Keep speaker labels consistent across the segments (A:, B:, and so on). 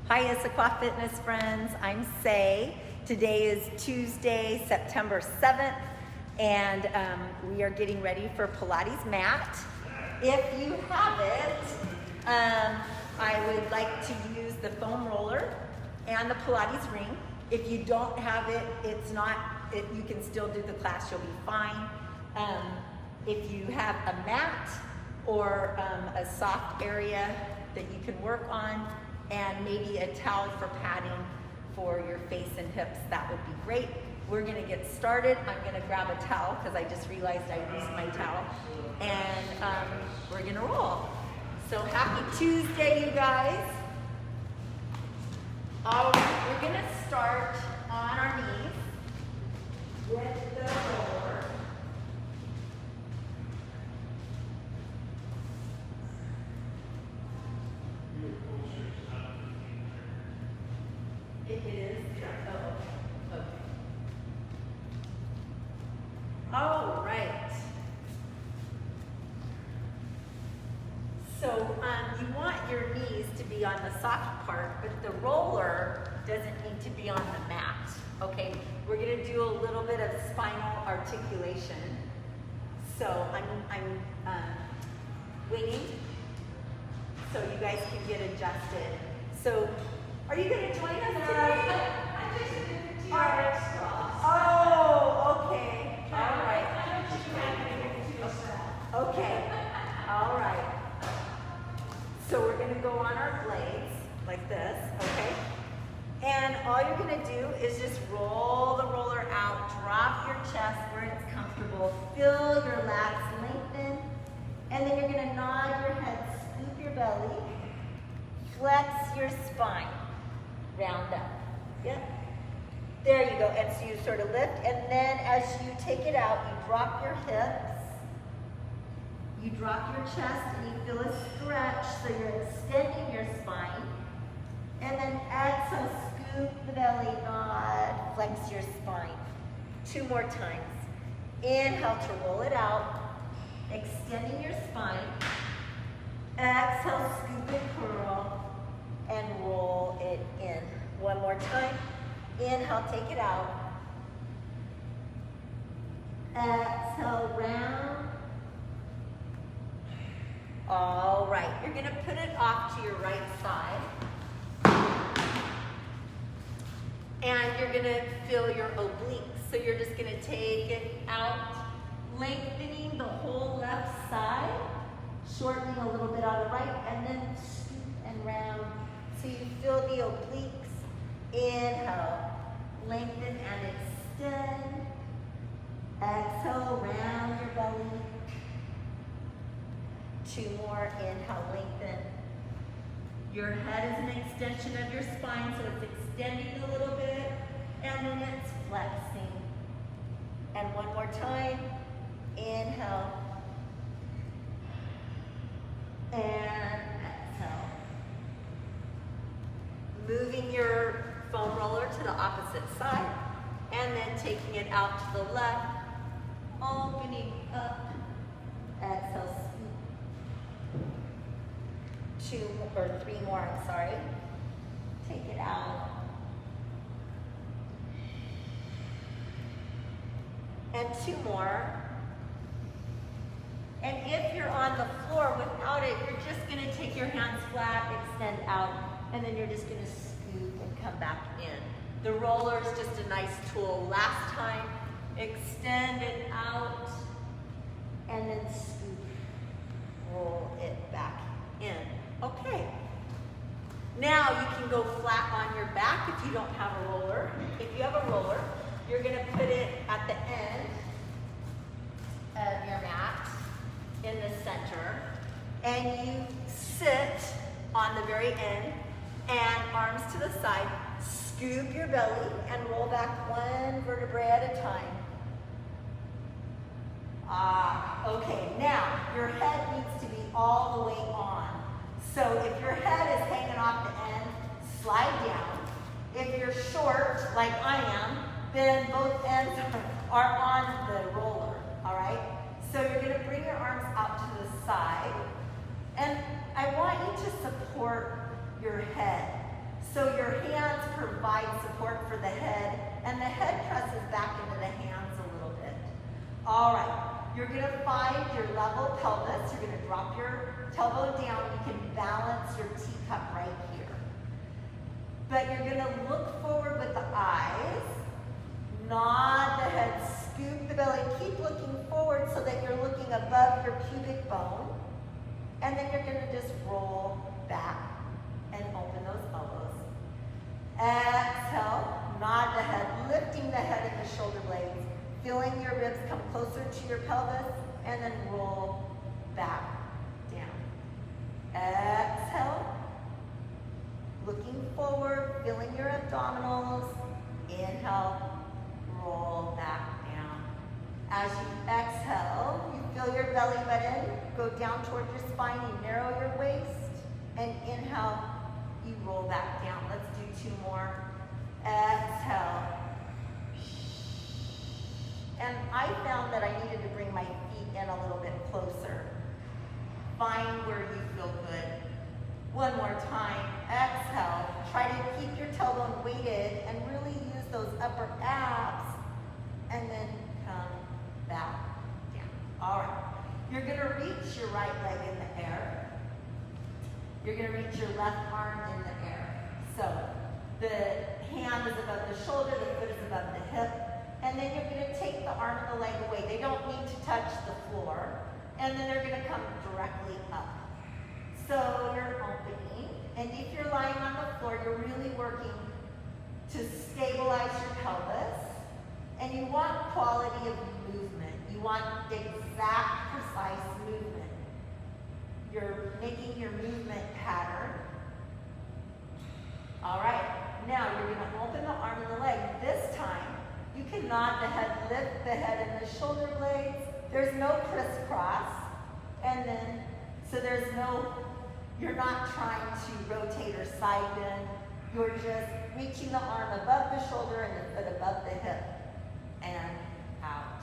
A: Hi, Issaquah Fitness friends. I'm Say. Today is Tuesday, September 7th, and we are getting ready for Pilates mat. If you have it, I would like to use the foam roller and the Pilates ring. If you don't have it, you can still do the class, you'll be fine. If you have a mat or a soft area that you can work on, and maybe a towel for padding for your face and hips, that would be great. We're gonna get started. I'm gonna grab a towel because I just realized I used my towel, and we're gonna roll. So happy Tuesday, you guys. We're gonna start on our knees with the roller. It is, oh, okay. All right. So you want your knees to be on the soft part, but the roller doesn't need to be on the mat. Okay, we're gonna do a little bit of spinal articulation. So I'm winging, so you guys can get adjusted. So, are you going to join us today?
B: I'm just a 50-yard straw.
A: Oh, okay. All right. Okay. All right. So we're going to go on our blades like this, okay? And all you're going to do is just roll the roller out, drop your chest where it's comfortable, feel your lats lengthen, and then you're going to nod your head, scoop your belly, flex your spine. Round up. Yep. There you go. And so you sort of lift, and then as you take it out, you drop your hips, you drop your chest, and you feel a stretch, so you're extending your spine. And then exhale, scoop the belly, nod, flex your spine. 2 more times. Inhale to roll it out, extending your spine. Exhale, scoop and curl, and roll it in. 1 more time. Inhale, take it out. Exhale, round. All right, you're gonna put it off to your right side. And you're gonna feel your obliques. So you're just gonna take it out, lengthening the whole left side, shortening a little bit on the right, and then scoop and round. So you feel the obliques. Inhale, lengthen and extend. Exhale, round your belly. 2 more, inhale, lengthen. Your head is an extension of your spine, so it's extending a little bit, and then it's flexing. And 1 more time, inhale, and exhale. Moving your foam roller to the opposite side, and then taking it out to the left, opening up, exhale, scoop. 3 more, I'm sorry. Take it out. And 2 more. And if you're on the floor without it, you're just gonna take your hands flat, extend out, and then you're just gonna scoop and come back in. The roller is just a nice tool. Last time, extend it out, and then scoop, roll it back in. Okay. Now you can go flat on your back if you don't have a roller. If you have a roller, you're gonna put it at the end of your mat in the center, and you sit on the very end, and arms to the side, scoop your belly and roll back 1 vertebrae at a time. Okay, now your head needs to be all the way on. So if your head is hanging off the end, slide down. If you're short, like I am, then both ends are on the roller, all right? So you're gonna bring your arms out to the side, and I want you to support your head. So Your hands provide support for the head, and the head presses back into the hands a little bit. All right, you're gonna find your level pelvis. You're gonna drop your tailbone down. You can balance your teacup right here. But you're gonna look forward with the eyes, nod the head, scoop the belly, keep looking forward so that you're looking above your pubic bone. And then you're gonna just roll back and open those elbows. Exhale, nod the head, lifting the head and the shoulder blades, feeling your ribs come closer to your pelvis, and then roll back down. Exhale, looking forward, feeling your abdominals. Inhale, roll back down. As you exhale, you feel your belly button go down toward your spine, you narrow your waist, and inhale, you roll back down. Let's do 2 more. Exhale. And I found that I needed to bring my feet in a little bit closer. Find where you feel good. One more time. Exhale. Try to keep your tailbone weighted and really use those upper abs. And then come back down. All right. You're going to reach your right leg in the air. You're going to reach your left arm in the air. So the hand is above the shoulder, the foot is above the hip. And then you're going to take the arm and the leg away. They don't need to touch the floor. And then they're going to come directly up. So you're opening. And if you're lying on the floor, you're really working to stabilize your pelvis. And you want quality of movement. You want exact, precise movement. You're making your movement pattern. All right. Now you're going to open the arm and the leg. This time, you can nod the head, lift the head and the shoulder blades. There's no crisscross. And then, so there's no, you're not trying to rotate or side bend. You're just reaching the arm above the shoulder and the foot above the hip and out.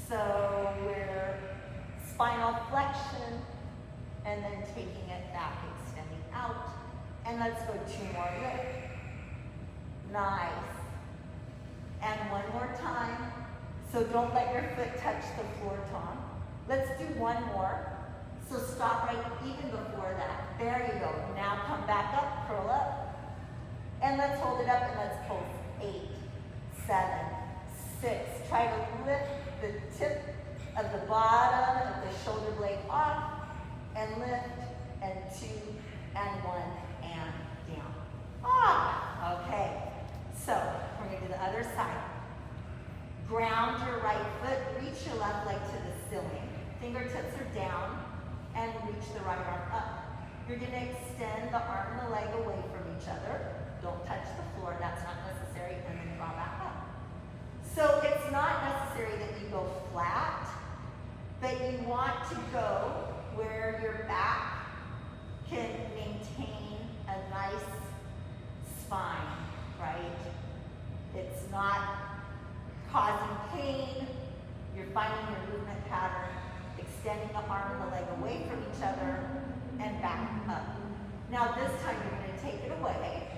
A: So we're spinal flexion and then taking it back, extending out. And let's go 2 more. Lift. Nice. And one more time. So don't let your foot touch the floor, Tom. Let's do 1 more. So stop right even before that. There you go. Now come back up, curl up. And let's hold it up and let's pulse. 8, 7, 6. Try to lift the tip of the bottom of the shoulder blade off. And lift, and 2, and 1, and down. Ah, okay. So we're going to do the other side. Ground your right foot, reach your left leg to the ceiling. Fingertips are down, and reach the right arm up. You're going to extend the arm and the leg away from each other. Don't touch the floor, that's not necessary, and then draw back up. So it's not necessary that you go flat, but you want to go where your back can maintain a nice spine, right? It's not causing pain. You're finding your movement pattern, extending the arm and the leg away from each other, and back up. Now this time you're going to take it away.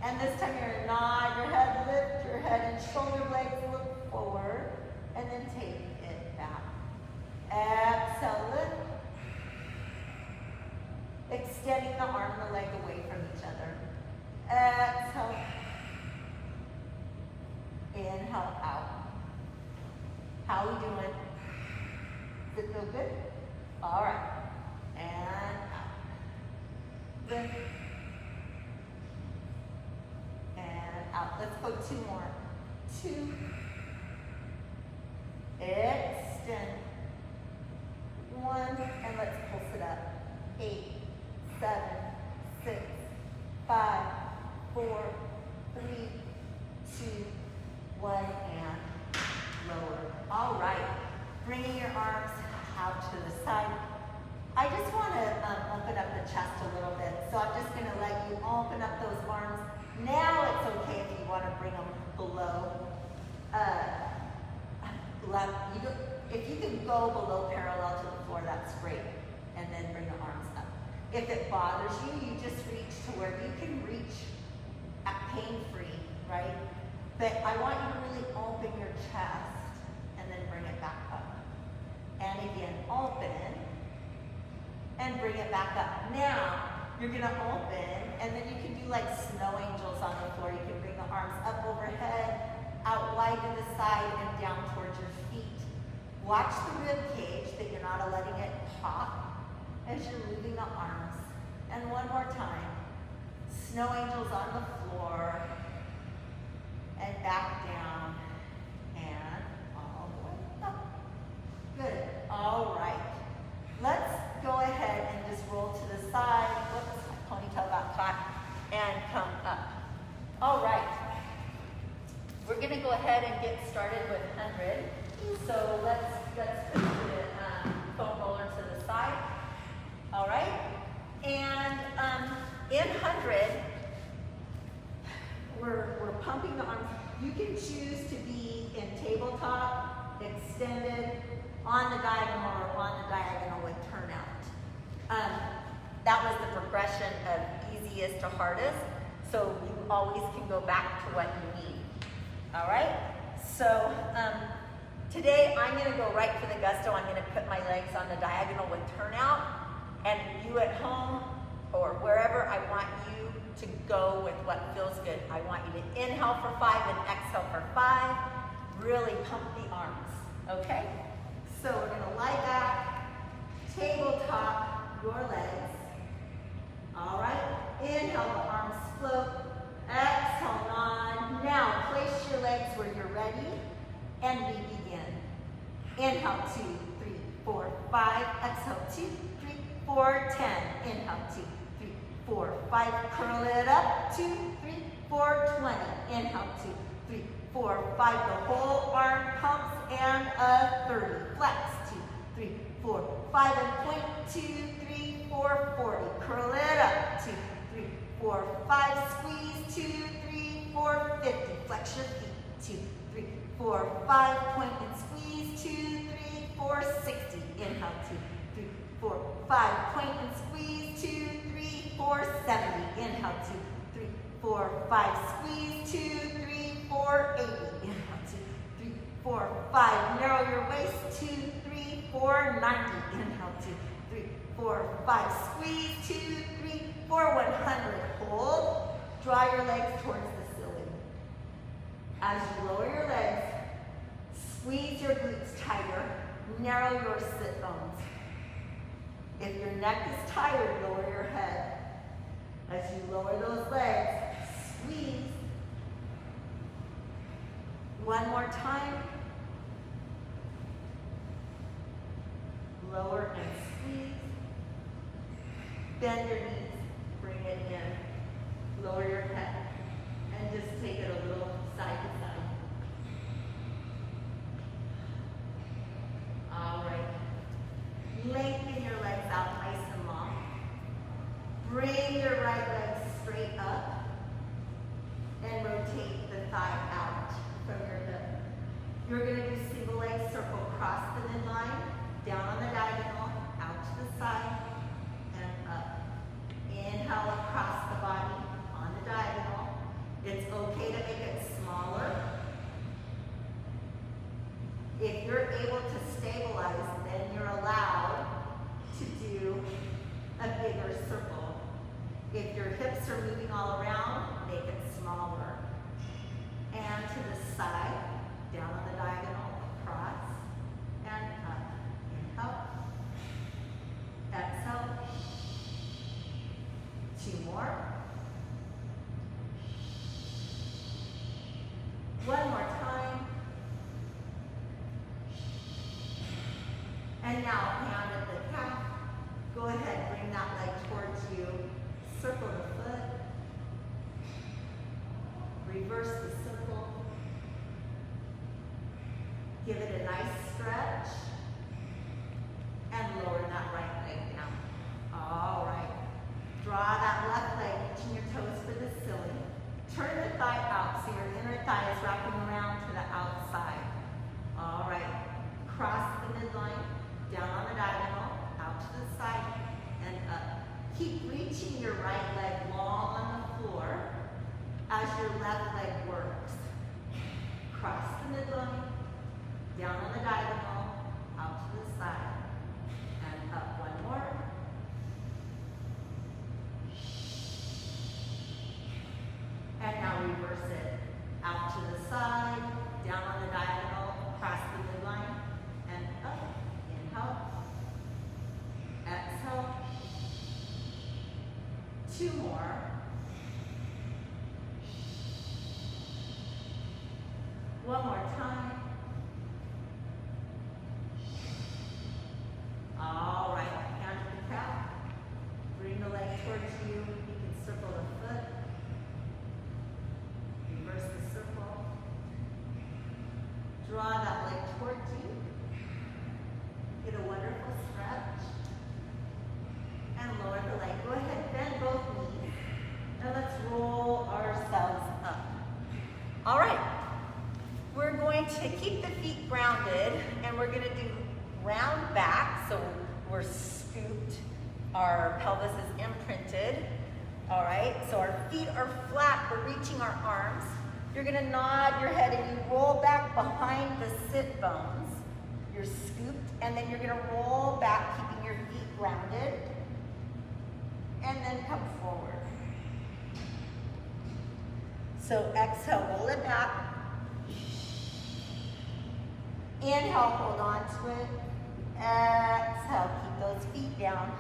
A: And this time you're going to nod your head, lift your head and shoulder blades, look forward, and then take it back. Exhale, lift. Extending the arm and the leg away from each other. Exhale. Inhale out. How are we doing? Does it feel good? All right. And out. Lift. And out. Let's go 2 more. 2. Extend. 1. And let's pulse it up. 8, 7, 6, 5, 4, 3, 2, 1, and lower. All right. Bringing your arms out to the side. I just want to open up the chest a little bit, so I'm just going to let you open up those arms. Now it's okay if you want to bring them below. If you can go below parallel to the floor, that's great. And then bring the arms up. If it bothers you, you just reach to where you can reach right? But I want you to really open your chest and then bring it back up. And again, open and bring it back up. Now, you're gonna open, and then you can do like snow angels on the floor. You can bring the arms up overhead, out wide to the side, and down towards your feet. Watch the rib cage that you're not letting it pop as you're moving the arms. And one more time. Snow angels on the floor, and back down, and all the way up. Good. All right. Let's go ahead and just roll to the side. Whoops, my ponytail got caught. And come up. All right. We're going to go ahead and get started with 100. So let's put the foam roller to the side. All right. And in 100, we're pumping the arms. You can choose to be in tabletop, extended, on the diagonal, or on the diagonal with turnout. That was the progression of easiest to hardest, so you always can go back to what you need. All right? So today I'm going to go right for the gusto. I'm going to put my legs on the diagonal with turnout, and you at home or wherever, I want you to go with what feels good. I want you to inhale for 5 and exhale for 5. Really pump the arms, okay? So we're going to lie back, tabletop your legs. All right, inhale, the arms float. Exhale, nod. Now place your legs where you're ready, and we begin. Inhale, 2, 3, 4, 5. Exhale, 2, 3, 4, 10. Inhale, 2, 3, 4, 5. Curl it up. 2, 3, 4, 20. Inhale, 2, 3, 4, 5. The whole arm pumps, and a 30. Flex. 2, 3, 4, 5. And point. 2, 3, 4, 40. Curl it up. 2, 3, 4, 5. Squeeze. 2, 3, 4, 50. Flex your feet. 2, 3, 4, 5. Point and squeeze. 2, 3, 4, 60. Inhale. 2, 3, 4, 5. Point and squeeze. 2, 3, 4, 70. Inhale. 2, 3, 4, 5. Squeeze. 2, 3, 4, 80. Inhale. 2, 3, 4, 5. Narrow your waist. 2, 3, 4, 90. Inhale. 2, 3, 4, 5. Squeeze. 2, 3, 4, 100. Hold. Draw your legs towards the ceiling. As you lower your legs, squeeze your glutes tighter. Narrow your sit bones. If your neck is tired, lower your head. As you lower those legs, squeeze. One more time. Lower and squeeze. Bend your knees. Bring it in. Lower your head. And just take it a little side to side. All right. Lengthen your legs out nice and long. Bring your right leg straight up. And rotate the thigh out from your hip. You're going to do single leg circle across the midline, down on the diagonal, out to the side, and up. Inhale across the body on the diagonal. It's okay to make it smaller. If you're able to stabilize, then you're allowed to do a bigger circle. If your hips are moving all around, make it smaller. And to the side, down on the diagonal, across, and up. Inhale. Exhale. 2 more. One more time. And now, hand at the calf. Go ahead, bring that leg towards you. Circle the foot. Reverse the circle. Give it a nice stretch. And lower that right leg down. All right. Draw that left leg, reaching your toes for the ceiling. Turn the thigh out so your inner thigh is wrapping around to the outside. All right. Cross the midline, down on the diagonal, out to the side, and up. Keep reaching your right leg long on the floor as your left leg works. Cross the midline, down on the diagonal, out to the side, and up one more. And now reverse it. Out to the side, down on the diagonal, cross the midline, and up. Inhale. Exhale. 2 more. One more time. All right, hand to the calf. Bring the leg towards you. You can circle the foot. Reverse the circle. Draw that leg towards you. Get a wonderful stretch. And lower the leg. Go ahead, bend both knees. And let's roll ourselves up. All right. We're going to keep the feet grounded, and we're going to do round back. So we're scooped. Our pelvis is imprinted. All right. So our feet are flat. We're reaching our arms. You're going to nod your head, and you roll back behind the sit bones. You're scooped, and then you're going to roll back, keeping your feet grounded. And then come forward. So exhale, roll it back. Inhale, hold on to it. Exhale, keep those feet down.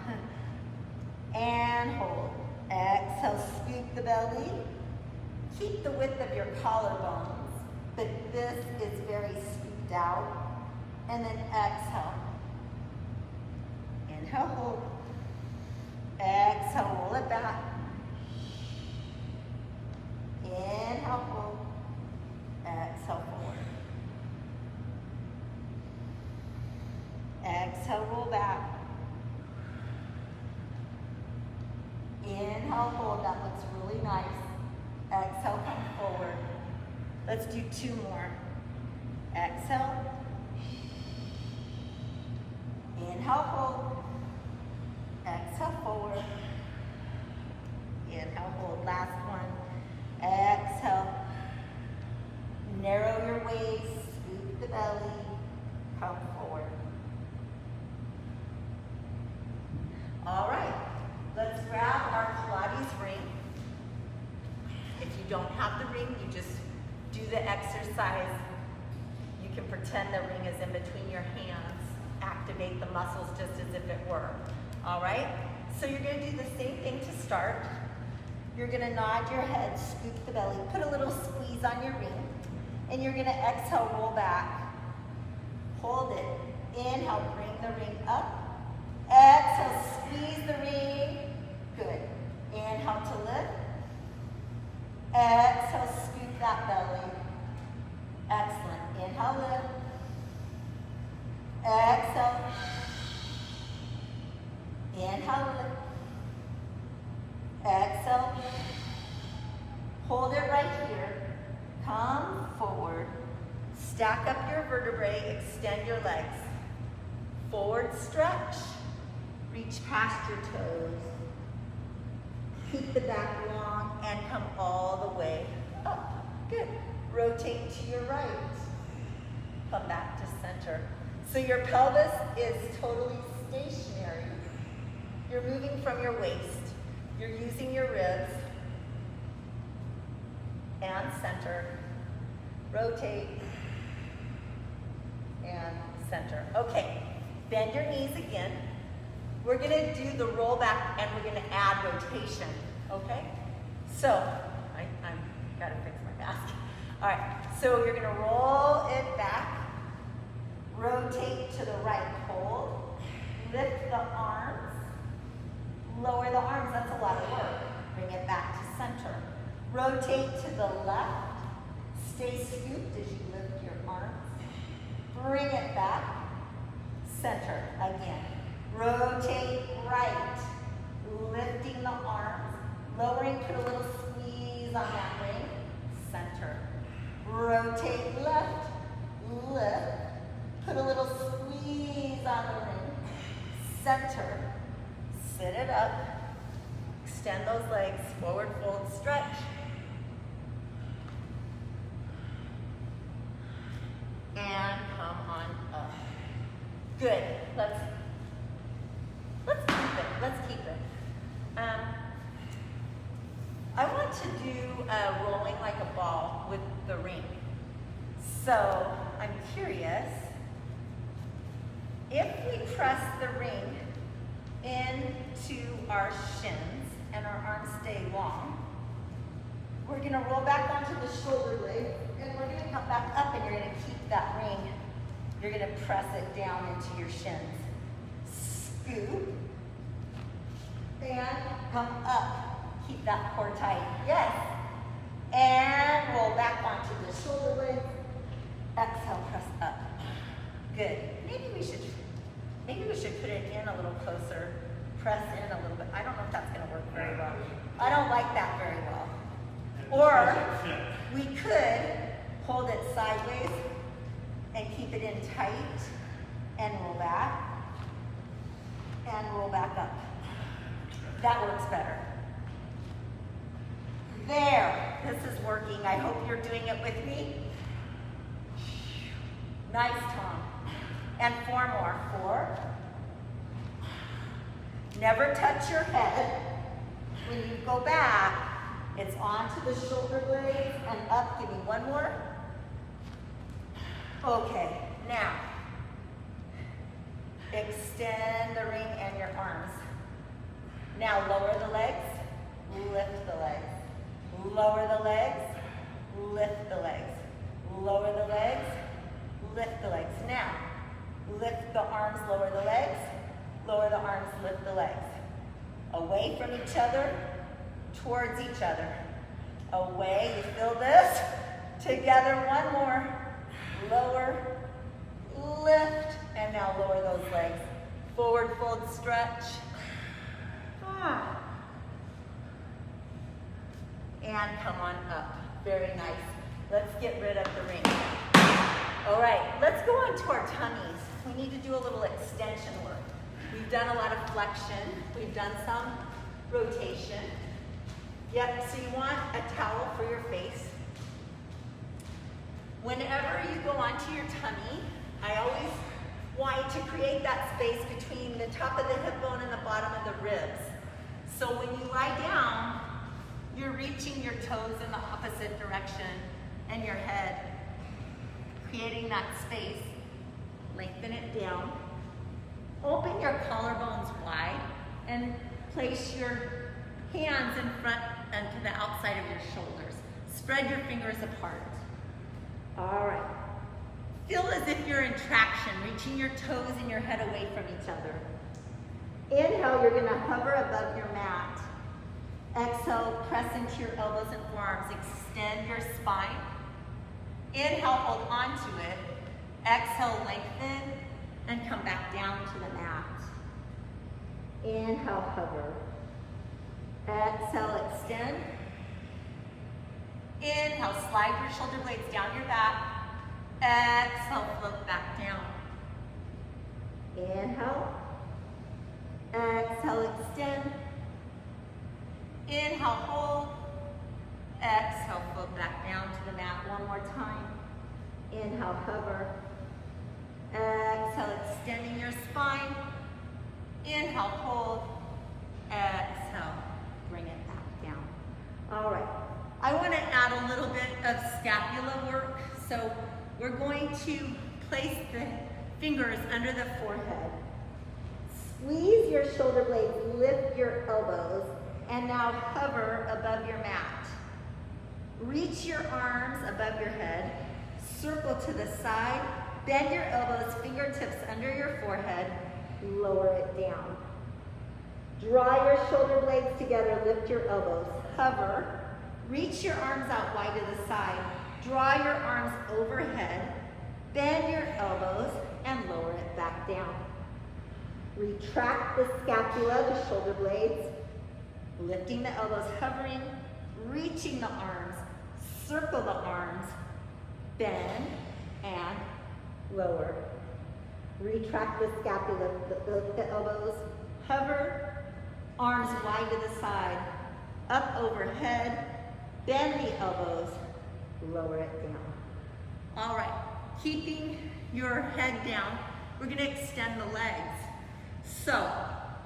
A: And hold. Exhale, scoop the belly. Keep the width of your collarbones, but this is very scooped out. And then exhale. Inhale, hold. Exhale, roll it back. Inhale, hold. Exhale, forward. Exhale, roll back. Inhale, hold. That looks really nice. Exhale, come forward. Let's do 2 more. Exhale. Inhale, hold. Exhale, forward. Inhale, hold. Last one. Exhale. Narrow your waist. Scoop the belly. Come forward. All right. Let's grab our Pilates ring. If you don't have the ring, you just do the exercise. You can pretend the ring is in between your hands. Activate the muscles just as if it were. All right? So you're going to do the same thing to start. You're going to nod your head, scoop the belly, put a little squeeze on your ring, and you're going to exhale, roll back. Hold it. Inhale, bring the ring up. Exhale, squeeze the ring. Good. Inhale to lift. Exhale, scoop that belly. Excellent. Inhale, lift. Exhale. Inhale, lift. Exhale. Hold it right here. Come forward. Stack up your vertebrae. Extend your legs. Forward stretch. Reach past your toes. Keep the back long and come all the way up. Good. Rotate to your right. Come back to center. So your pelvis is totally stationary. You're moving from your waist. You're using your ribs. And center. Rotate. And center. Okay. Bend your knees again. We're going to do the roll back and we're going to add rotation. Okay? So, I'm got to fix my mask. All right. So you're going to roll it back. Rotate to the right. Hold. Lift the arms. Lower the arms. That's a lot of work. Bring it back to center. Rotate to the left. Stay scooped as you lift your arms. Bring it back. Center again. Rotate right. Lifting the arms. Lowering, put a little squeeze on that ring. Center. Rotate left. Lift. Put a little squeeze on the ring. Center. Sit it up. Extend those legs. Forward fold, stretch. to do rolling like a ball with the ring. So I'm curious, if we press the ring into our shins and our arms stay long, we're gonna roll back onto the shoulder blade and we're gonna come back up and you're gonna keep that ring. You're gonna press it down into your shins. Scoop and come up. Keep that core tight. Yes. And roll back onto the shoulder blade. Exhale, press up. Good. Maybe we should put it in a little closer. Press in a little bit. I don't know if that's gonna work very well. I don't like that very well. Or we could hold it sideways and keep it in tight and roll back up. That works better. There, this is working. I hope you're doing it with me. Nice, Tom. And 4 more. 4. Never touch your head. When you go back, it's onto the shoulder blades and up. Give me 1 more. Okay, now, extend the ring and your arms. Now lower the legs, lift the legs. Lower the legs, lift the legs. Lower the legs, lift the legs. Now, lift the arms, lower the legs. Lower the arms, lift the legs. Away from each other, towards each other. Away, you feel this? Together, 1 more. Lower, lift, and now lower those legs. Forward fold stretch. And come on up. Very nice. Let's get rid of the ring. All right, let's go on to our tummies. We need to do a little extension work. We've done a lot of flexion. We've done some rotation. Yep, so you want a towel for your face. Whenever you go onto your tummy, I always want you to create that space between the top of the hip bone and the bottom of the ribs. So when you lie down, you're reaching your toes in the opposite direction and your head, creating that space. Lengthen it down. Open your collarbones wide and place your hands in front and to the outside of your shoulders. Spread your fingers apart. All right. Feel as if you're in traction, reaching your toes and your head away from each other. Inhale, you're gonna hover above your mat. Exhale, press into your elbows and forearms. Extend your spine. Inhale, hold on to it. Exhale, lengthen, and come back down to the mat. Inhale, hover. Exhale, extend. Inhale, slide your shoulder blades down your back. Exhale, float back down. Inhale. Exhale, extend. Inhale, hold. Exhale, float back down to the mat 1 more time. Inhale, hover. Exhale, extending your spine. Inhale, hold. Exhale, bring it back down. All right. I want to add a little bit of scapula work. So we're going to place the fingers under the forehead. Squeeze your shoulder blades, lift your elbows, and now hover above your mat. Reach your arms above your head, circle to the side, bend your elbows, fingertips under your forehead, lower it down. Draw your shoulder blades together, lift your elbows, hover, reach your arms out wide to the side, draw your arms overhead, bend your elbows, and lower it back down. Retract the scapula, the shoulder blades, lifting the elbows, hovering, reaching the arms, circle the arms, bend, and lower. Retract the scapula, the elbows, hover, arms wide to the side, up overhead, bend the elbows, lower it down. All right, keeping your head down, we're gonna extend the legs. So,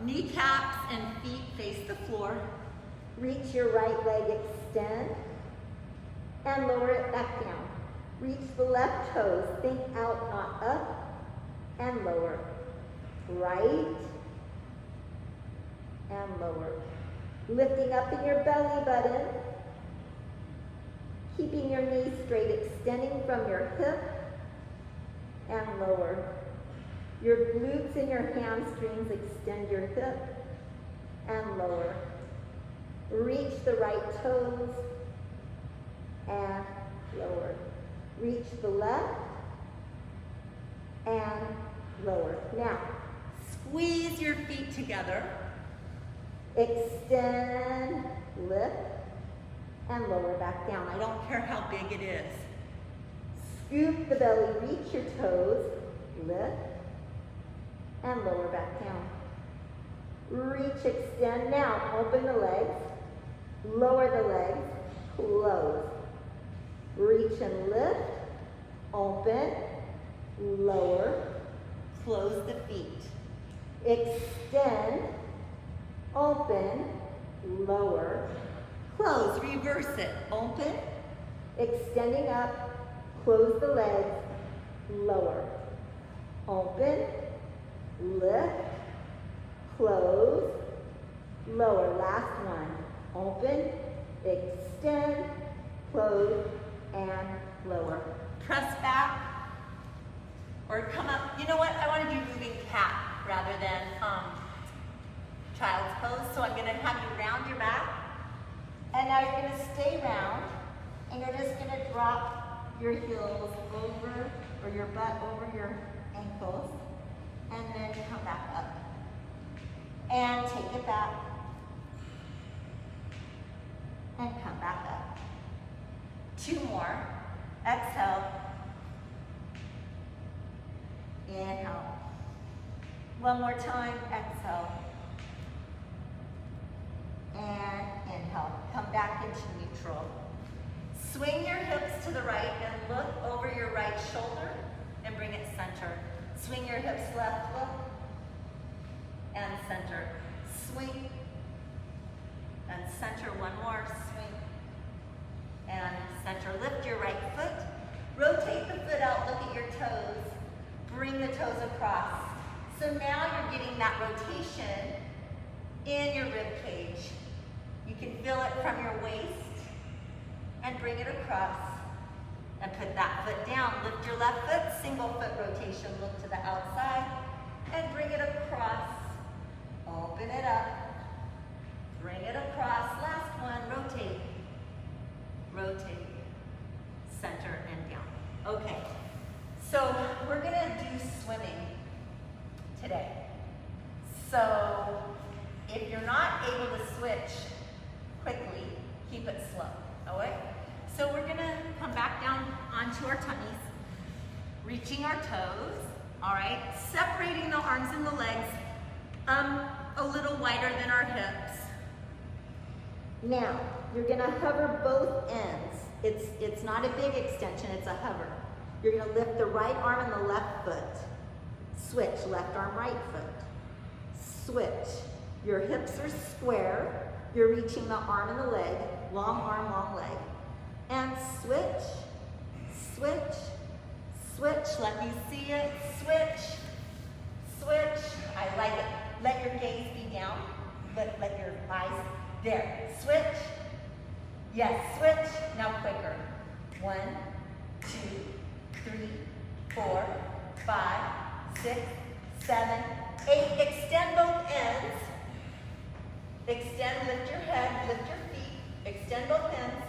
A: kneecaps and feet face the floor. Reach your right leg, extend, and lower it back down. Reach the left toes, think out, not up, and lower. Right, and lower. Lifting up in your belly button, keeping your knees straight, extending from your hip, and lower. Your glutes and your hamstrings, extend your hip, and lower. Reach the right toes, and lower. Reach the left, and lower. Now, squeeze your feet together. Extend, lift, and lower back down. I don't care how big it is. Scoop the belly, reach your toes, lift, and lower back down. Reach, extend. Now, open the legs, lower the legs, close. Reach and lift, open, lower, close the feet. Extend, open, lower, close. Reverse it. Open, extending up, close the legs, lower. Open, lift, close, lower. Last one. Open, extend, close, and lower. Press back or come up. You know what? I want to do moving cat rather than child's pose. So I'm going to have you round your back. And now you're going to stay round. And you're just going to drop your heels over, or your butt over your ankles. And then come back up. And take it back. And come back up. 2 more. Exhale. Inhale. 1 more time. Exhale. And inhale. Come back into neutral. Swing your hips to the right and look over your right shoulder and bring it center. Swing your hips left, look, and center. Swing and center. 1 more. Swing and center. Lift your right foot. Rotate the foot out. Look at your toes. Bring the toes across. So now you're getting that rotation in your rib cage. You can feel it from your waist and bring it across and put that foot down. Lift your left foot, single foot rotation. Look to the outside and bring it across. Open it up. Bring it across. Last one. Rotate. Rotate. Center and down. Okay. So we're going to do swimming today. So if you're not able to switch quickly, keep it slow. All right? So we're going to come back down onto our tummies, reaching our toes. All right? Separating the arms and the legs a little wider than our hips. Now, you're going to hover both ends. It's not a big extension, it's a hover. You're going to lift the right arm and the left foot. Switch, left arm, right foot. Switch. Your hips are square. You're reaching the arm and the leg. Long arm, long leg. And switch, switch, switch. Let me see it. Switch, switch. I like it. Let your gaze be down. Let your eyes, there. Switch. Yes, switch. Now quicker. 1, 2, 3, 4, 5, 6, 7, 8. Extend both ends. Extend, lift your head, lift your feet. Extend both ends.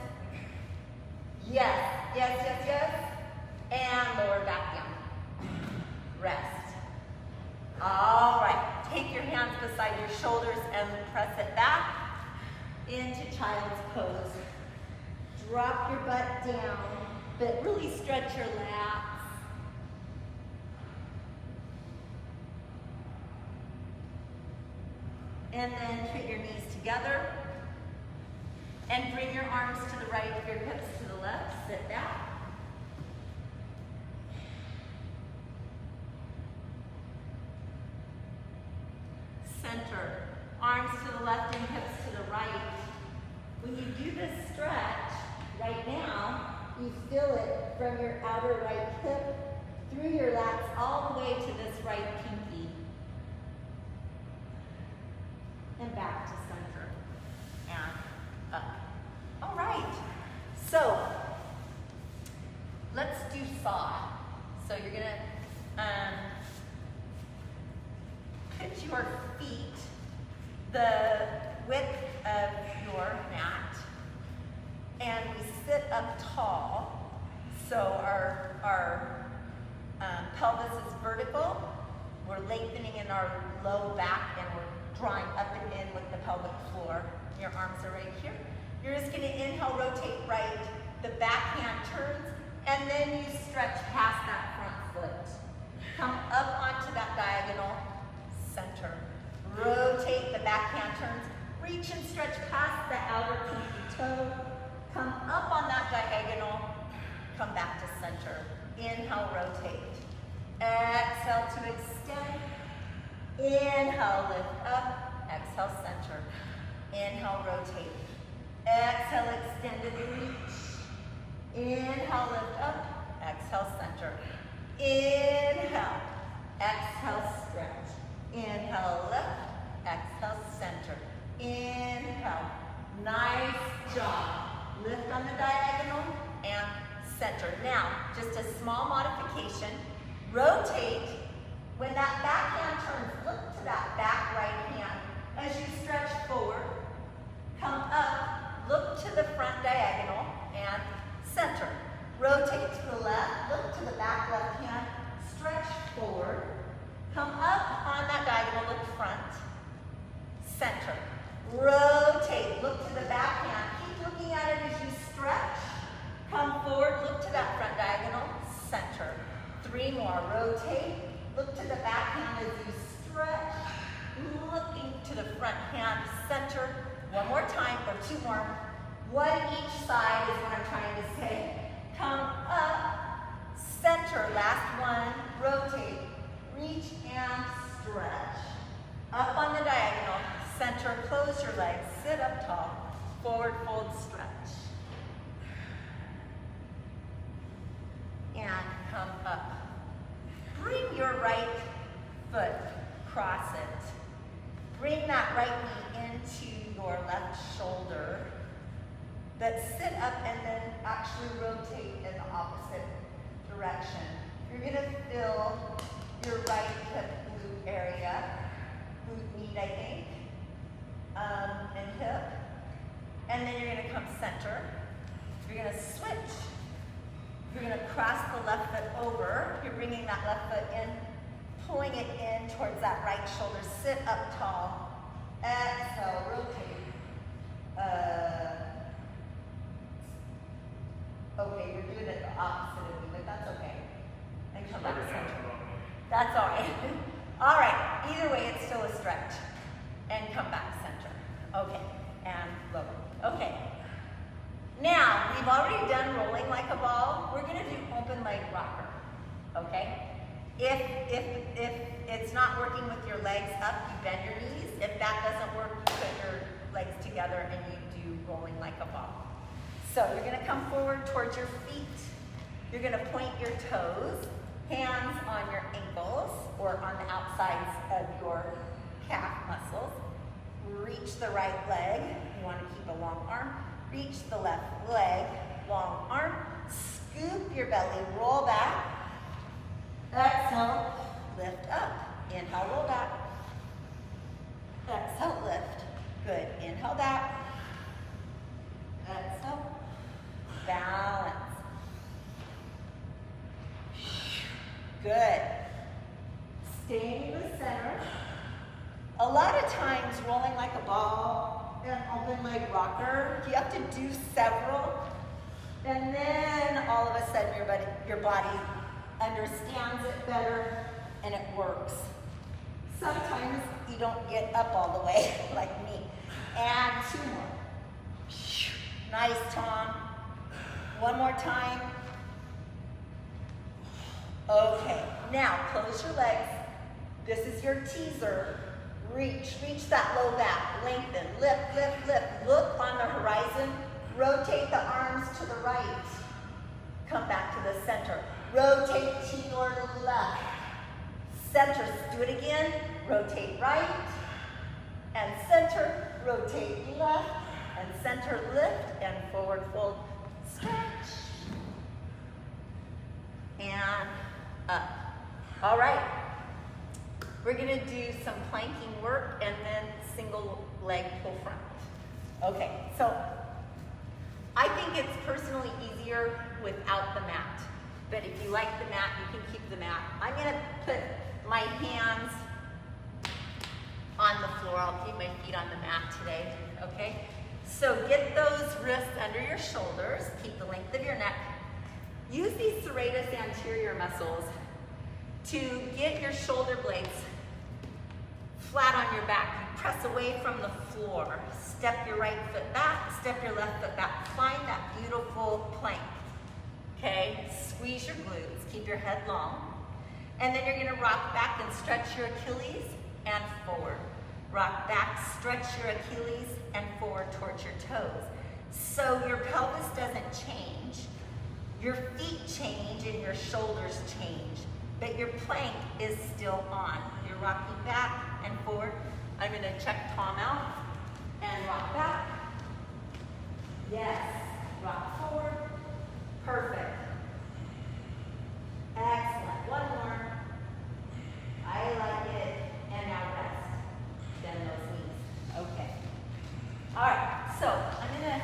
A: Yes, yes, yes, yes. And lower back down. Rest. All right. Take your hands beside your shoulders and press it back into child's pose. Drop your butt down, but really stretch your lats. And then put your knees together. And bring your arms to the right, your hips to the left. Sit back. Center. Arms to the left and hips to the right. You feel it from your outer right hip, through your lats, all the way to this right pinky. And back to center. And up. All right. So, let's do saw. So you're gonna put your feet the width of your mat, and we sit up tall. So our pelvis is vertical. We're lengthening in our low back, and we're drawing up and in with the pelvic floor. Your arms are right here. You're just gonna inhale, rotate right. The back hand turns, and then you stretch past that front foot. Come up onto that diagonal, center. Rotate, the back hand turns. Reach and stretch past the outer pinky toe. Come up on that diagonal, come back to center. Inhale, rotate. Exhale to extend. Inhale, lift up. Exhale, center. Inhale, rotate. Exhale, extended reach. Inhale, lift up. Exhale, center. Inhale. Exhale, stretch. Inhale, lift. Exhale, center. Inhale. Nice job. Lift on the diagonal and center. Now, just a small modification. Rotate. When that back hand turns, look to that back right hand. As you stretch forward, come up, look to the front diagonal and center. Rotate to the left, look to the back left hand, stretch forward. Come up on that diagonal, look front, center. Rotate, look to the back hand. Keep looking at it as you stretch. Come forward, look to that front diagonal, center. 3 more, rotate, look to the back hand as you stretch. Looking to the front hand, center. 1 more time, or 2 more. 1 each side is what I'm trying to say. Come up, center, last one, rotate, reach and stretch. Up on the diagonal, center, close your legs, sit up tall, forward fold, stretch. And come up. Bring your right foot, cross it. Bring that right knee into your left shoulder. But sit up and then actually rotate in the opposite direction. You're gonna feel your right hip glute area, glute med, I think, and hip. And then you're gonna come center. You're gonna switch. You're gonna cross the left foot over. You're bringing that left foot in, pulling it in towards that right shoulder. Sit up tall. Exhale, rotate. Okay, you're doing it the opposite of me, but that's okay. And come back center. That's all right. All right, either way, it's still a stretch. And come back center. Okay, and lower. Okay. Now, we've already done rolling like a ball. We're gonna do open leg rocker, okay? If it's not working with your legs up, you bend your knees. If that doesn't work, you put your legs together and you do rolling like a ball. So you're gonna come forward towards your feet. You're gonna point your toes, hands on your ankles or on the outsides of your calf muscles. Reach the right leg. You wanna keep a long arm. Reach the left leg, long arm. Scoop your belly, roll back. Exhale, lift up. Inhale, roll back. Exhale, lift. Good. Inhale back. Exhale. Balance. Good. Staying in the center. A lot of times, rolling like a ball and open leg rocker, you have to do several, and then all of a sudden your body understands it better and it works. Sometimes you don't get up all the way like me. And 2 more. Nice, Tom. 1 more time. Okay, now close your legs. This is your teaser. Reach that low back, lengthen, lift, lift, lift. Look on the horizon, rotate the arms to the right. center, do it again, rotate right, and center, rotate left, and center, lift, and forward fold, stretch, and up. All right, we're gonna do some planking work and then single leg pull front. Okay, so I think it's personally easier without the mat, but if you like the mat, you can keep the mat. I'm gonna put my hands on the floor. I'll keep my feet on the mat today, okay? So get those wrists under your shoulders, keep the length of your neck. Use these serratus anterior muscles to get your shoulder blades flat on your back. You press away from the floor. Step your right foot back, step your left foot back. Find that beautiful plank, okay? Squeeze your glutes, keep your head long. And then you're gonna rock back and stretch your Achilles and forward. Rock back, stretch your Achilles and forward towards your toes. So your pelvis doesn't change, your feet change and your shoulders change, but your plank is still on. You're rocking back and forward. I'm gonna check Tom out and rock back. Yes, rock forward, perfect. Excellent, one more. I like it, and now rest. Bend those knees, okay. All right, so I'm gonna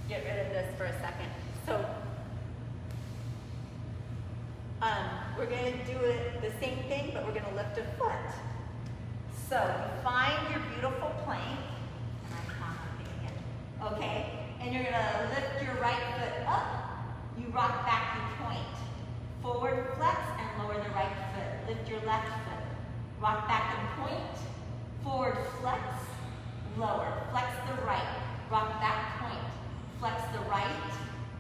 A: get rid of this for a second. So we're gonna do it the same thing, but we're gonna lift a foot. So you find your beautiful plank, okay, and you're gonna lift your right foot up, you rock back, you point. Forward flex and lower the right foot. Lift your left foot. Rock back and point. Forward flex, lower. Flex the right. Rock back, point. Flex the right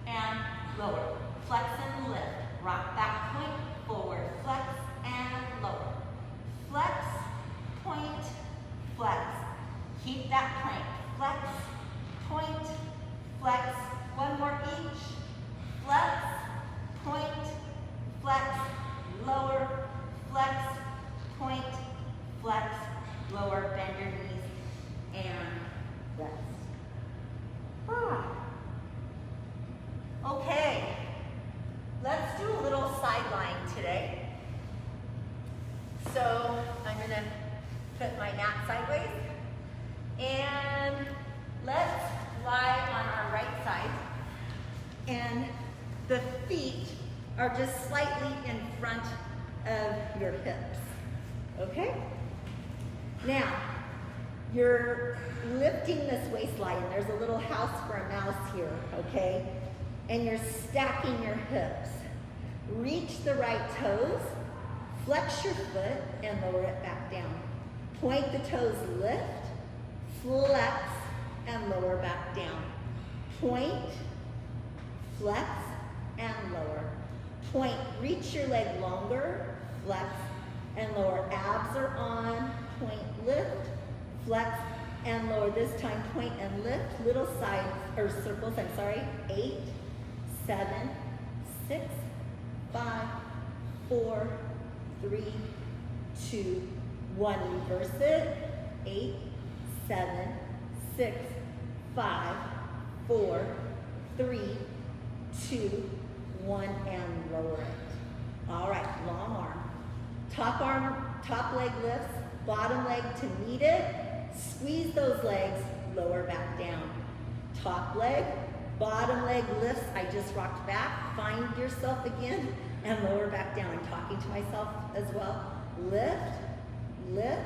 A: and lower. Flex and lift. Rock back, point. Forward flex and lower. Flex, point, flex. Keep that plank. Flex, point, flex. One more each. Flex, point, flex, lower, flex, point, flex, lower, bend your knees, and rest. Okay, let's do a little sideline today. So I'm gonna put my mat sideways, and let's lie on our right side, and the feet are just slightly in front of your hips, okay? Now, you're lifting this waistline. There's a little house for a mouse here, okay? And you're stacking your hips. Reach the right toes, flex your foot, and lower it back down. Point the toes, lift, flex, and lower back down. Point, flex, and lower. Point, reach your leg longer, flex, and lower. Abs are on, point, lift, flex, and lower. This time, point and lift, little sides, or circles, 8, 7, 6, 5, 4, 3, 2, 1. Reverse it. 8, 7, 6, 5, 4, 3, 2, 1, and lower it. All right, long arm, top leg lifts, bottom leg to meet it. Squeeze those legs, lower back down. Top leg, bottom leg lifts. I just rocked back. Find yourself again and lower back down. I'm talking to myself as well. Lift, lift,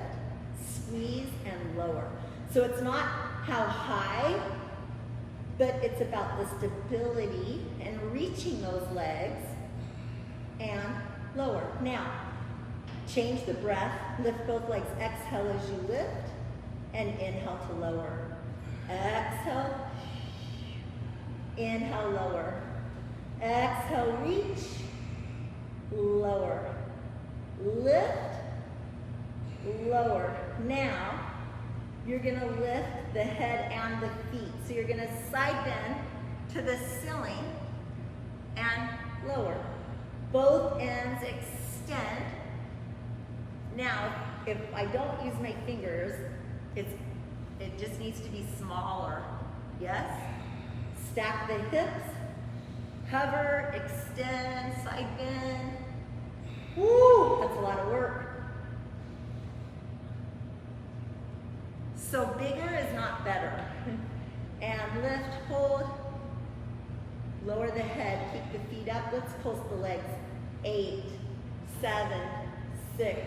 A: squeeze, and lower. So it's not how high, but it's about the stability and reaching those legs and lower. Now, change the breath. Lift both legs. Exhale as you lift and inhale to lower. Exhale. Inhale, lower. Exhale, reach. Lower. Lift. Lower. Now, you're going to lift the head and the feet. So you're going to side bend to the ceiling and lower. Both ends extend Now, if I don't use my fingers, it just needs to be smaller. Yes? Stack the hips, hover, extend, side bend. Woo, that's a lot of work. So bigger is not better. And lift, hold, lower the head, keep the feet up. Let's pulse the legs. 8, 7, 6,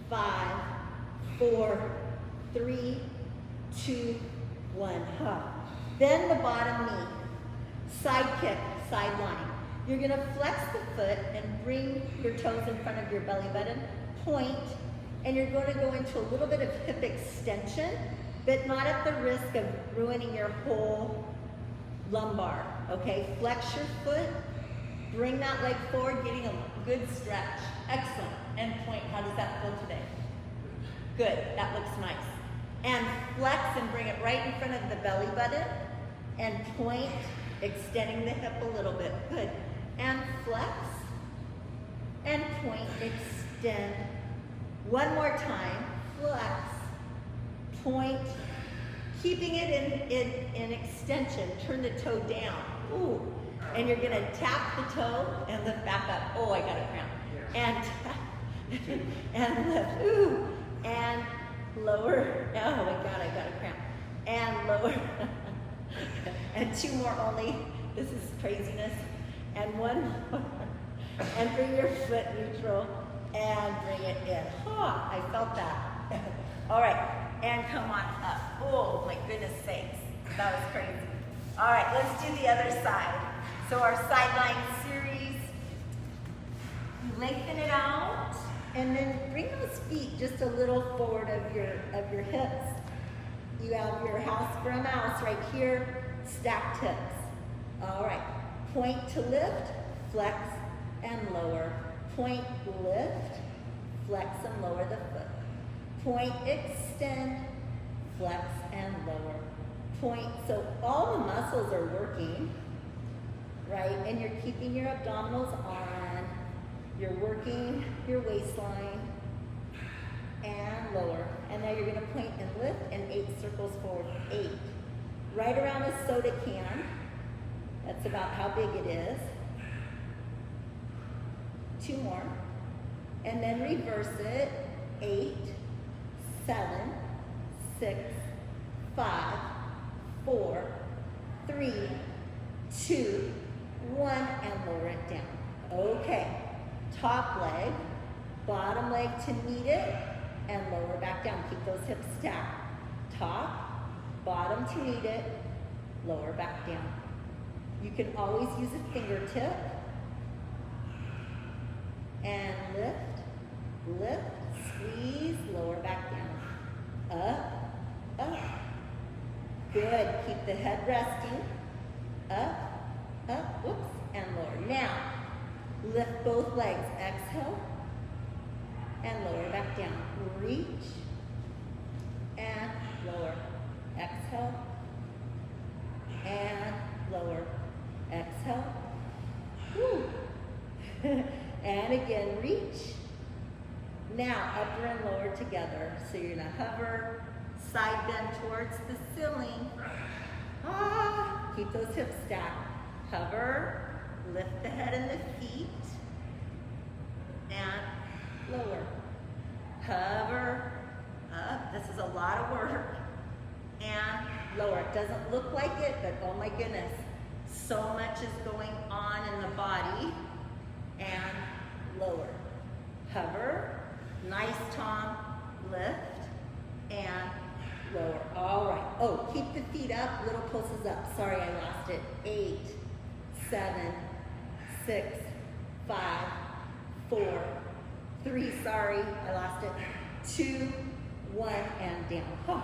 A: 5, 4, 3, 2, 1. Then the bottom knee. Side kick, sideline. You're gonna flex the foot and bring your toes in front of your belly button, point, and you're going to go into a little bit of hip extension, but not at the risk of ruining your whole lumbar, okay? Flex your foot, bring that leg forward, getting a good stretch. Excellent. And point, how does that feel today? Good, that looks nice. And flex and bring it right in front of the belly button, and point, extending the hip a little bit. Good. And flex, and point, extend. One more time, flex, point, keeping it in extension. Turn the toe down. Ooh. And you're gonna tap the toe and lift back up. Oh, I got a cramp. And tap, and lift. Ooh. And lower. Oh my God, I got a cramp. And lower. And 2 more only. This is craziness. And 1 more. And bring your foot neutral and bring it in. I felt that. All right, and come on up. Oh my goodness sakes, that was crazy. All right, let's do the other side. So our sideline series, you lengthen it out, and then bring those feet just a little forward of your hips. You have your house for a mouse right here, stacked hips. All right, point to lift, flex and lower. Point, lift, flex and lower the foot. Point, extend, flex and lower. Point, so all the muscles are working, right? And you're keeping your abdominals on. You're working your waistline and lower. And now you're gonna point and lift and 8 circles forward, 8. Right around a soda can. That's about how big it is. 2 more. And then reverse it. 8, 7, 6, 5, 4, 3, 2, 1, and lower it down. Okay. Top leg, bottom leg to meet it, and lower back down. Keep those hips stacked. Top, bottom to meet it, lower back down. You can always use a fingertip. And lift, lift, squeeze, lower back down. Up, up. Good, keep the head resting. Up, whoops, and lower. Now, lift both legs, exhale, and lower back down. Reach, and lower. Exhale, and lower. Exhale. Woo. And again, reach. Now, upper and lower together. So you're gonna hover, side bend towards the ceiling. Keep those hips stacked. Hover, lift the head and the feet, and lower. Hover, up. This is a lot of work. And lower. It doesn't look like it, but oh my goodness, so much is going on in the body. And lower. Hover, nice Tom, lift, and lower. All right. Oh, keep the feet up, little pulses up. Sorry, I lost it. 8, 7, 6, 5, 4, 3, sorry, I lost it. 2, 1, and down.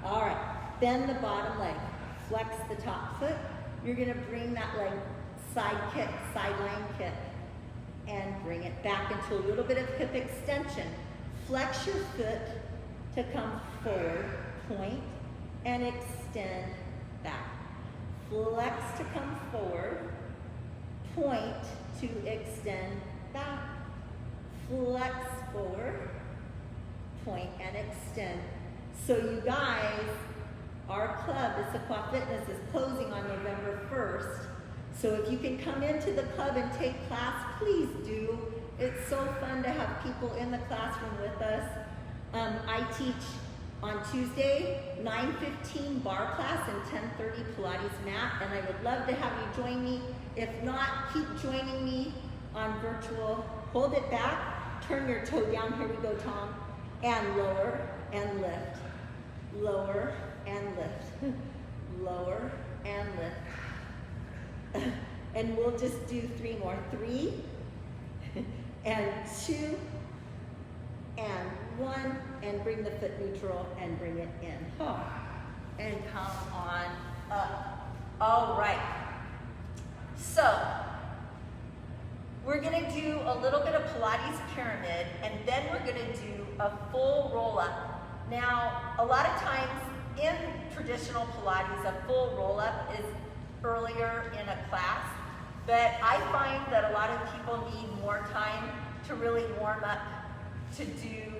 A: All right. Bend the bottom leg. Flex the top foot. You're going to bring that leg side kick, sideline kick, and bring it back into a little bit of hip extension. Flex your foot to come forward, point, and extend back. Flex to come forward, point to extend back. Flex forward, point, and extend. So you guys, our club, Issaquah Fitness, is closing on November 1st. So if you can come into the club and take class, please do. It's so fun to have people in the classroom with us. I teach on Tuesday, 9:15 bar class and 10:30 Pilates mat, and I would love to have you join me. If not, keep joining me on virtual. Hold it back, turn your toe down, here we go, Tom, and lower and lift. Lower and lift. Lower and lift. And we'll just do 3 more. 3 and 2 and 1, and bring the foot neutral and bring it in. And come on up. All right. So we're gonna do a little bit of Pilates pyramid, and then we're gonna do a full roll up. Now, a lot of times in traditional Pilates, a full roll up is earlier in a class, but I find that a lot of people need more time to really warm up to do,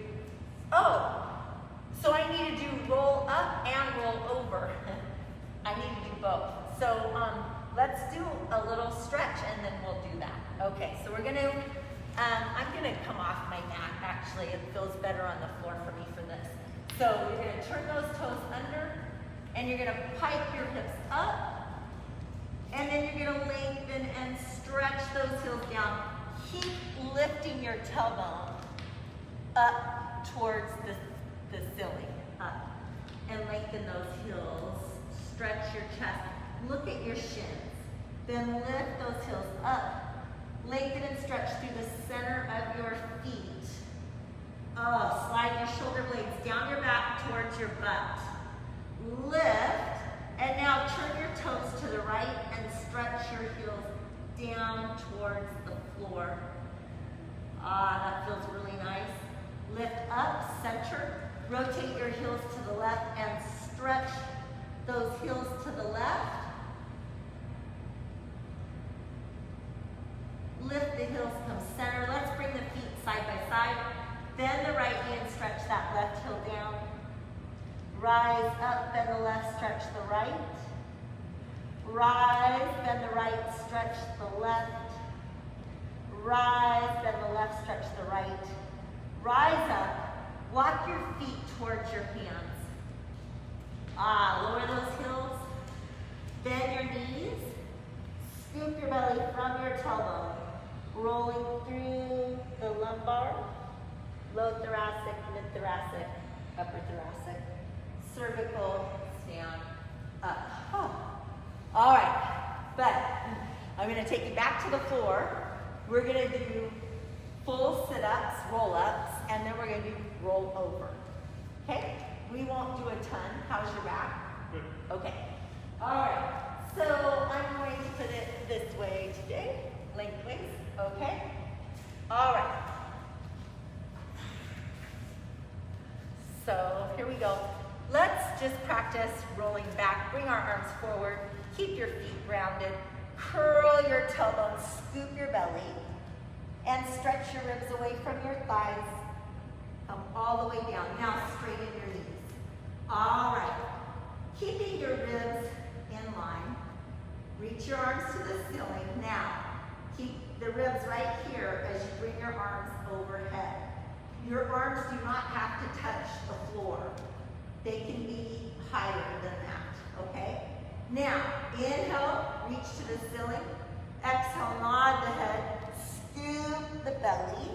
A: so I need to do roll up and roll over. I need to do both. So let's do a little stretch and then we'll do that. Okay, so we're gonna, I'm gonna come off my mat actually. It feels better on the floor for me for this. So you're gonna turn those toes under and you're gonna pike your hips up, and then you're gonna lengthen and stretch those heels down. Keep lifting your tailbone up towards the ceiling, up. And lengthen those heels, stretch your chest, look at your shins. Then lift those heels up, lengthen and stretch through the center of your feet. Slide your shoulder blades down your back towards your butt. Lift, and now turn your toes to the right and stretch your heels down towards the floor. That feels really nice. Lift up, center, rotate your heels to the left and stretch those heels to the left. Lift the heels, come center. Let's bring the feet side by side. Bend the right knee and stretch that left heel down. Rise up, bend the left, stretch the right. Rise, bend the right, stretch the left. Rise, bend the left, stretch the right. Rise up, walk your feet towards your hands. Lower those heels. Bend your knees. Scoop your belly from your tailbone. Rolling through the lumbar. Low thoracic, mid-thoracic, upper thoracic. Cervical, stand up. All right, but I'm gonna take you back to the floor. We're gonna do full sit-ups, roll-ups, and then we're gonna do roll over. Okay? We won't do a ton. How's your back?
C: Good.
A: Okay. All right. So I'm going to put it this way today, lengthways. Okay? All right. So here we go. Let's just practice rolling back. Bring our arms forward. Keep your feet grounded. Curl your tailbone. Scoop your belly. And stretch your ribs away from your thighs. Come all the way down. Now straighten your knees. All right. Keeping your ribs in line. Reach your arms to the ceiling. Now, keep the ribs right here as you bring your arms overhead. Your arms do not have to touch the floor. They can be higher than that, okay? Now, inhale, reach to the ceiling. Exhale, nod the head. Scoop the belly.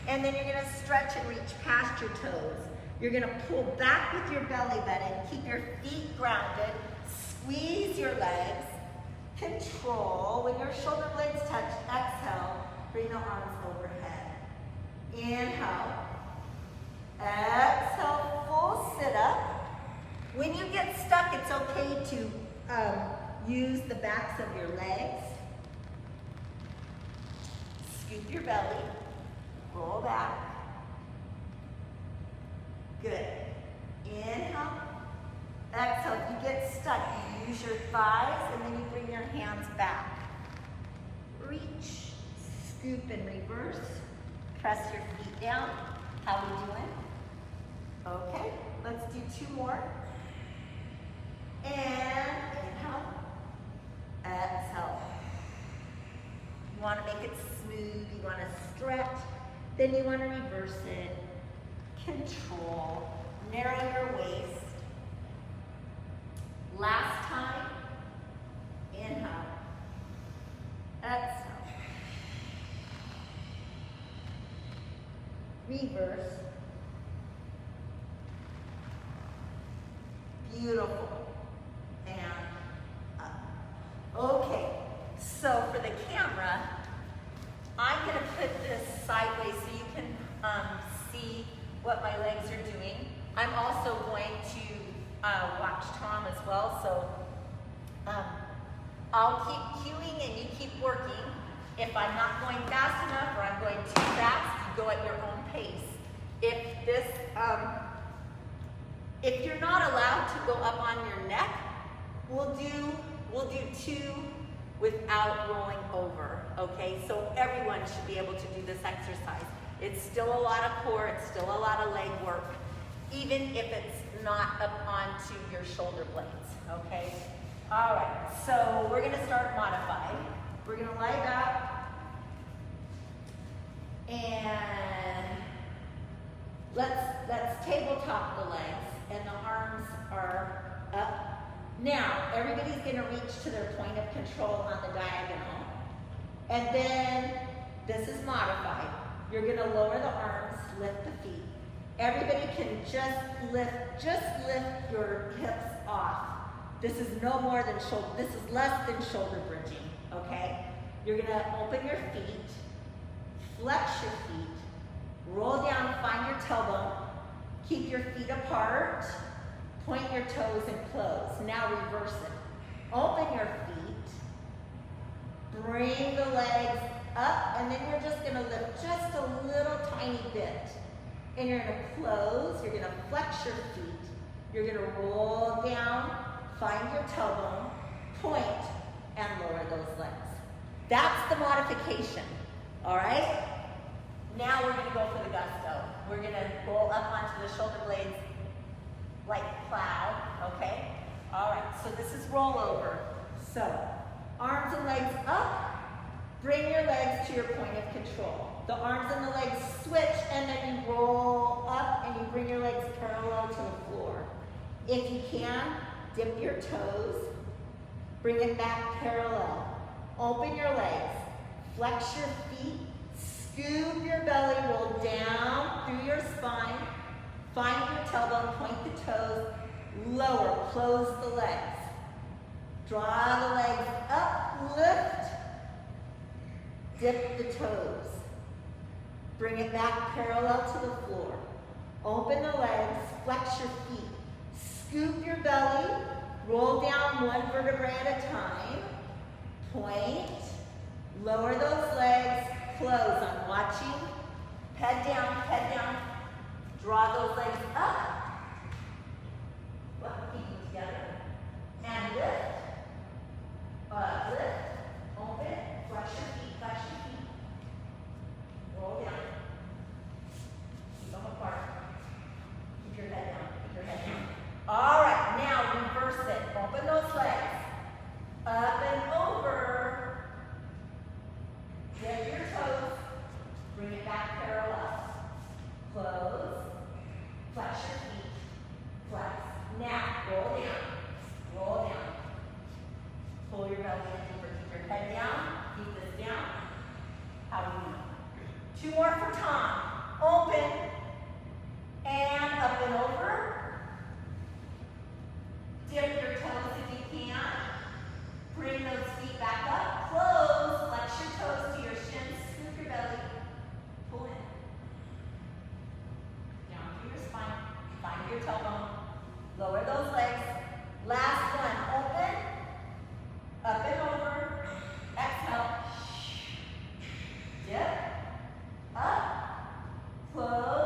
A: And then you're gonna stretch and reach past your toes. You're gonna pull back with your belly button. Keep your feet grounded. Squeeze your legs. Control. When your shoulder blades touch, exhale. Bring the arms overhead. Inhale. Exhale, full sit up. When you get stuck, it's okay to use the backs of your legs. Scoop your belly. Roll back. Good. Inhale. Exhale. If you get stuck, you use your thighs and then you bring your hands back. Reach. Scoop and reverse. Press your feet down. How we doing? Okay, let's do 2 more. And inhale, exhale. You want to make it smooth, you want to stretch, then you want to reverse it. Control, narrow your waist. Last time, inhale, exhale. Reverse. Beautiful. And up. Okay, so for the camera, I'm going to put this sideways so you can see what my legs are doing. I'm also going to watch Tom as well, so I'll keep cueing and you keep working. If I'm not going fast enough or I'm going too fast, you go at your own pace. If you're not allowed to go up on your neck, we'll do 2 without rolling over, okay? So everyone should be able to do this exercise. It's still a lot of core, it's still a lot of leg work, even if it's not up onto your shoulder blades, okay? All right, so we're gonna start modified. We're gonna lie back, and let's tabletop the legs, and the arms are up. Now, everybody's gonna reach to their point of control on the diagonal, and then this is modified. You're gonna lower the arms, lift the feet. Everybody can just lift your hips off. This is no more than shoulder, this is less than shoulder bridging, okay? You're gonna open your feet, flex your feet, roll down, find your tailbone, keep your feet apart, point your toes and close. Now reverse it. Open your feet, bring the legs up, and then you're just gonna lift just a little tiny bit. And you're gonna close, you're gonna flex your feet, you're gonna roll down, find your tailbone, point, and lower those legs. That's the modification, all right? Now we're gonna go for the gusto. We're gonna roll up onto the shoulder blades like plow, okay? All right, so this is rollover. So, arms and legs up, bring your legs to your point of control. The arms and the legs switch, and then you roll up and you bring your legs parallel to the floor. If you can, dip your toes, bring it back parallel. Open your legs, flex your feet, scoop your belly, roll down through your spine, find your tailbone, point the toes, lower, close the legs. Draw the legs up, lift, dip the toes. Bring it back parallel to the floor. Open the legs, flex your feet. Scoop your belly, roll down 1 vertebrae at a time. Point, lower those legs, close. I'm watching. Head down. Draw those legs up. Keep them together. And lift. Lift, open, flex your feet. Roll down. Keep them apart. Keep your head down. All right, now reverse it. Open those legs. Up and over. Dip your toes. Bring it back parallel. Close. Flex your feet. Flex. Now, roll down. Pull your belly in deeper. Keep your head down. Keep this down. How do you know? 2 more for Tom. Open. And up and over. Dip your toes if you can. Bring those feet back up. Close. Flex your toes to your shins. Scoop your belly. Pull in. Down through your spine. Find your tailbone. Lower those legs. Last one. Open. Up and over. Exhale. Dip. Up. Close.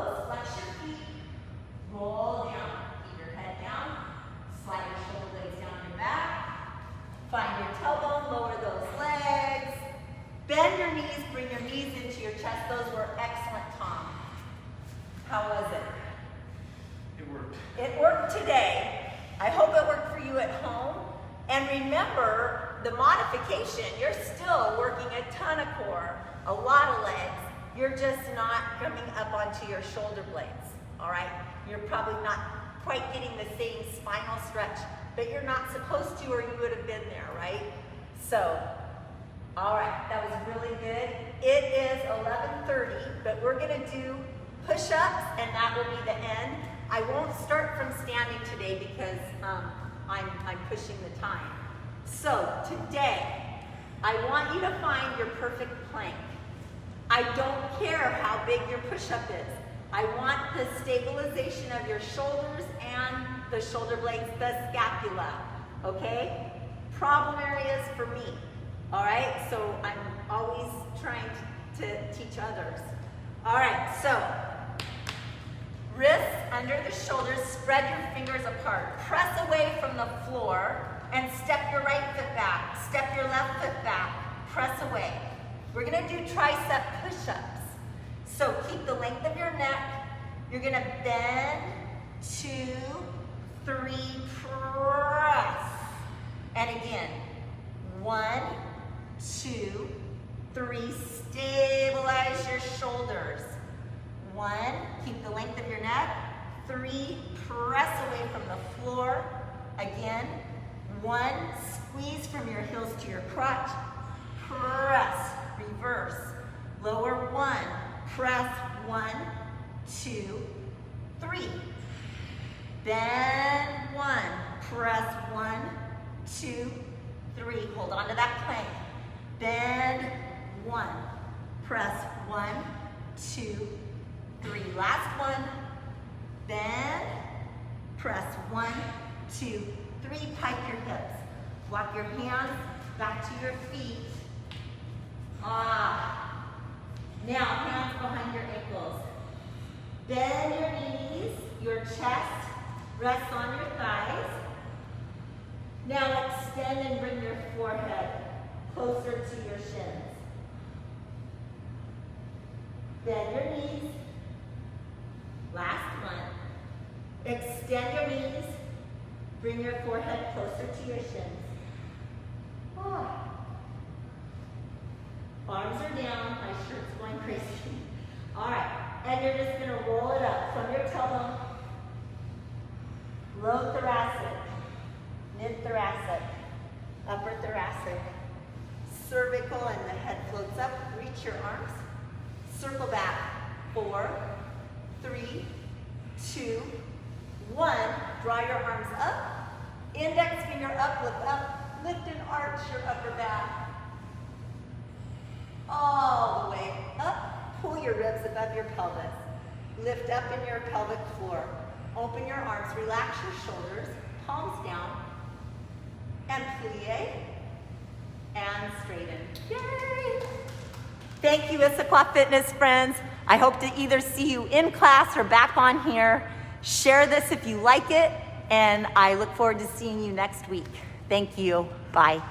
A: the modification, you're still working a ton of core, a lot of legs. You're just not coming up onto your shoulder blades, all right? You're probably not quite getting the same spinal stretch, but you're not supposed to, or you would have been there, right? So, all right, that was really good. It is 11:30, but we're gonna do push-ups, and that will be the end. I won't start from standing today because I'm pushing the time. So today, I want you to find your perfect plank. I don't care how big your push-up is. I want the stabilization of your shoulders and the shoulder blades, the scapula, okay? Problem areas for me, all right? So I'm always trying to teach others. All right, so wrists under the shoulders, spread your fingers apart. Press away from the floor and step your right foot back. Step your left foot back. Press away. We're gonna do tricep push-ups. So keep the length of your neck. You're gonna bend, 2, 3, press. And again, 1, 2, 3, stabilize your shoulders. 1, keep the length of your neck. 3, press away from the floor. Again, 1, squeeze from your heels to your crotch. Press, reverse. Lower 1, press 1, 2, 3. Bend 1, press 1, 2, 3. Hold on to that plank. Bend 1, press 1, 2, 3. Last one. Bend, press 1, 2, 3. Pike your hips. Walk your hands back to your feet. Now hands behind your ankles. Bend your knees, your chest rests on your thighs. Now extend and bring your forehead closer to your shins. Bend your knees. Last one. Extend your knees. Bring your forehead closer to your shins. Arms are down. My shirt's going crazy. All right. And you're just going to roll it up from your tailbone. Low thoracic, mid thoracic, upper thoracic, cervical, and the head floats up. Reach your arms. Circle back. 4, 3, 2, 1. Draw your arms up. Index finger up, look up. Lift and arch your upper back. All the way up. Pull your ribs above your pelvis. Lift up in your pelvic floor. Open your arms. Relax your shoulders. Palms down. And plie. And straighten. Yay! Thank you, Issaquah Fitness friends. I hope to either see you in class or back on here. Share this if you like it, and I look forward to seeing you next week. Thank you. Bye.